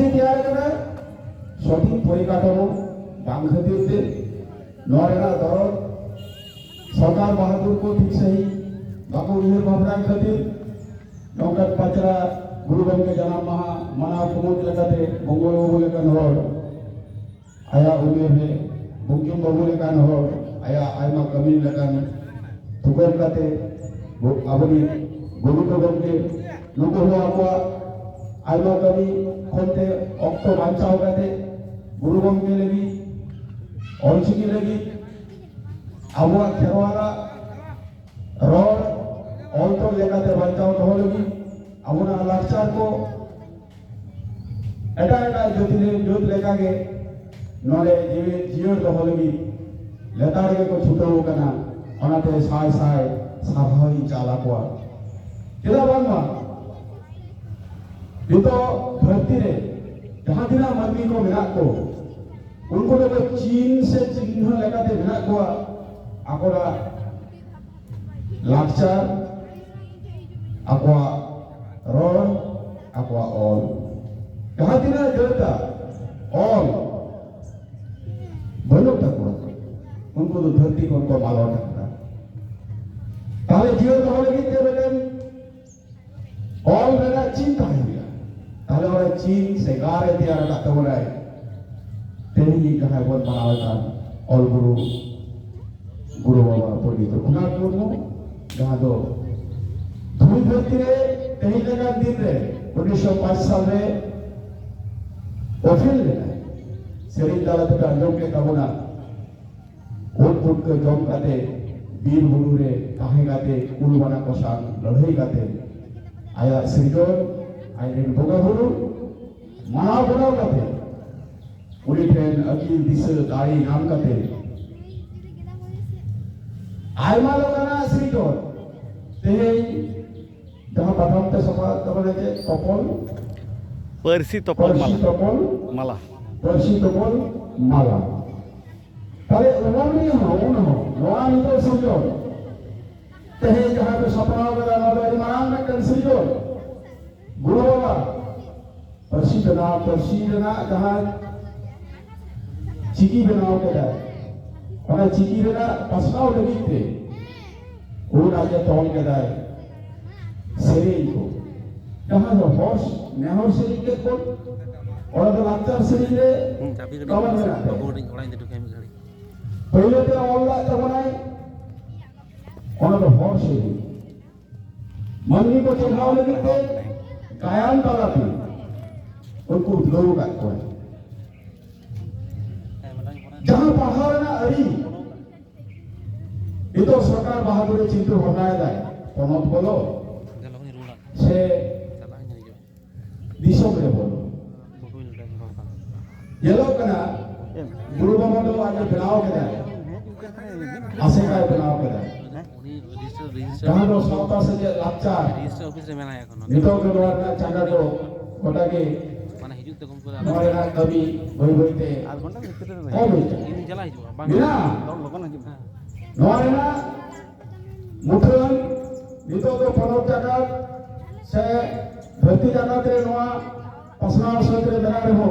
ᱠᱷᱟᱹᱛᱤᱨ ᱛᱮᱭᱟᱨ ᱠᱟᱱᱟ সঠিক পরিকাঠামো বাং খাᱹᱛᱤᱨ তে ᱱᱚᱣᱟ ᱨᱮᱱᱟᱜ ᱫᱚᱨᱚᱫ সরকার বাহাদুর ᱠᱚ ᱴᱷᱤᱠ ᱥᱟᱺᱦᱤᱡ ᱵᱟᱠᱚ ᱩᱭᱦᱟᱹᱨ ᱵᱷᱟᱵᱽᱱᱟ ᱠᱷᱟᱹᱛᱤᱨ ᱱᱚᱝᱠᱟᱱ ᱯᱟᱪᱨᱟ ᱜᱩᱨᱩ ᱜᱚᱢᱠᱮ ᱡᱟᱱᱟᱢ ᱢᱟᱦᱟ ᱢᱟᱱᱟᱣ ᱠᱩᱢᱩᱴ ᱞᱮᱠᱟᱛᱮ ᱵᱚᱝᱜᱚᱞ ᱵᱟᱹᱵᱩ ᱞᱮᱠᱟᱱ ᱦᱚᱲ ᱟᱭᱟᱜ ᱩᱢᱮᱨ ᱨᱮ ᱵᱚᱝᱠᱤᱢ ᱵᱟᱹᱵᱩ ᱞᱮᱠᱟᱱ ᱦᱚᱲ ᱟᱭᱟᱜ ᱟᱭᱢᱟ ᱠᱟᱹᱢᱤ ᱞᱮᱠᱟᱱ ᱛᱩᱠᱟᱹᱨ ᱠᱟᱛᱮ ᱟᱵᱚᱨᱤᱱ ᱜᱚᱢᱠᱮ ᱜᱚᱢᱠᱮ ᱱᱩᱠᱩ ᱦᱚᱸ ᱟᱠᱚᱣᱟᱜ ᱟᱭᱢᱟ ᱠᱟᱹᱢᱤ ᱠᱷᱚᱱᱛᱮ ᱚᱠᱛᱚ ᱵᱟᱧᱪᱟᱣ ᱠᱟᱛᱮ ᱜᱩᱨᱩ ᱜᱚᱢᱠᱮ ᱞᱟᱹᱜᱤᱫ ᱚᱞᱪᱤᱠᱤ ᱞᱟᱹᱜᱤᱫ ᱟᱵᱚᱣᱟᱜ ᱠᱷᱮᱨᱣᱟᱞᱟᱜ ᱨᱚᱲ ᱚᱞ ᱛᱚᱞ ᱞᱮᱠᱟᱛᱮ ᱵᱟᱧᱪᱟᱣ ᱫᱚᱦᱚ ᱞᱟᱹᱜᱤᱫ ᱟᱵᱚᱱᱟᱜ ᱞᱟᱠᱪᱟᱨ ᱠᱚ ᱮᱴᱟᱜ ᱮᱴᱟᱜ ᱡᱟᱹᱛ ᱞᱮᱠᱟᱜᱮ ᱱᱚᱰᱮ ᱡᱤᱭᱟᱹᱲ ᱫᱚᱦᱚ ᱞᱟᱹᱜᱤᱫ ᱞᱮᱛᱟᱲ ᱜᱮᱠᱚ ᱪᱷᱩᱴᱟᱹᱣ ᱟᱠᱟᱱᱟ ᱚᱱᱟᱛᱮ ᱥᱟᱭ ᱥᱟᱭ ᱥᱟᱨᱦᱟᱣᱤᱧ ᱪᱟᱞ ᱟᱠᱚᱣᱟ ᱪᱮᱫᱟᱜ ᱵᱟᱝᱢᱟ ᱱᱤᱛᱚᱜ ᱫᱷᱟᱹᱨᱛᱤ ᱨᱮ ᱡᱟᱦᱟᱸ ᱛᱤᱱᱟᱹᱜ ᱢᱟᱹᱱᱢᱤ ᱠᱚ ᱢᱮᱱᱟᱜ ᱠᱚ उनको तो चीन से चिन्ह लेकाते मेना कोआ आकोरा लाक्चार आकोआ रोल आकोआ ऑल कहाँ तीना जलता ऑल बनो तक उनको तो धरती को उनको मालूम रखता ताले जीवन तो होने की तेरे ऑल मेरा चीन का है क्या ताले वाले चीन से गारे तियारा का तोड़ाए तेरी जहाँ वो बनावता और गुरु बाबा पंडित रघुनाथ मुर्मू जहाँ तो धूल धरती रे तेही लगा दिन रे 1905 साल रे ओफिल लेना सेरिन दाला तो अंजों के कबुना ओट फुट के जॉब काते बीर बुरु रे काहे गाते कुल बना कोशान लड़ाई गाते आया श्रीजोर आया बोगा बुरु मना बनाओ गाते उन्हीं ट्रेन अकील दिशा दाई नाम करते आयमा लोग ना श्री तो तेहे जहाँ प्रथम ते सपा तब लेके तपल परसी तपल माला परसी तपल माला ताले उन्होंने हो नवान तो समझो तेहे जहाँ पे सपना वगैरह नॉलेज मान में कंसील जो गुरु बाबा परसी जना जहाँ चिकी बनाओ के दाए और चिकी बना पसनाओ लगी थे वो राजा तौल के दाए सेरेई को जहाँ जो हॉर्स नेहर सेरी के कोल और तो लाक्चर सेरी रे कवर में आते पहले तो ऑनला तबनाए और तो हॉर्स सेरी मन्नी को चढ़ाओ लगी थे कायान ताला थी उनको लोग का कोई जहाँ पहाड़ ना अड़ी ये तो सरकार बहादुर चिंतु बनाया जाए पनोत बोलो से दिशों में बोलो ये लोग ना गुरु बाबा तो आज बनाओ के जाए आसे का बनाओ के जाए जहाँ तो साउता से जे लाचार नितो के द्वार ना चांगा तो कोटा के हमारे ना कभी वही बोलते कौन बोलते बिना हमारे ना मुठन नितो तो पनोट जाकर से धरती जाकर तेरे नवा पसनार संतरे बना रहे हो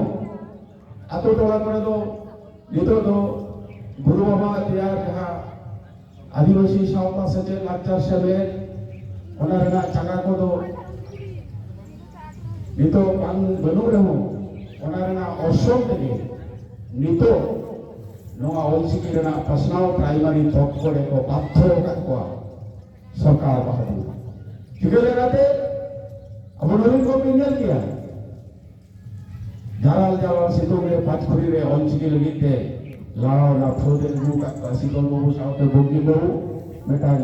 आतो टोला करे तो नितो तो गुरु बाबा तैयार कहा आदिवासी सावता से जे लाचार से ले हमारे ना चांगा को तो नितो पान बनो रहे हो ओनारेना असम तेगे नितो नोआ ओलचिकी रेना पसनाव प्राइमरी तक करे को बाध्य का को सरकार बहादुर ठीक है लगाते अब नवीन को पिंजल किया जालाल जालाल सितों में पाचपुरी रे ओलचिकी लगी थे लाओ ना फ्रोदे लू का सितों को साउते बोगी बोलू बेटा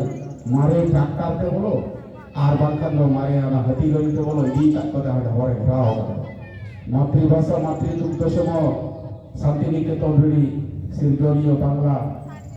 मारे ट्रैक्टर ते बोलो आर बांका नो मारे ना हती गली ते बोलो दी का को दा हरे राव मातृभाषा मातृदुग्ध सम शांतिनिकेतन सिरजनीय बांगला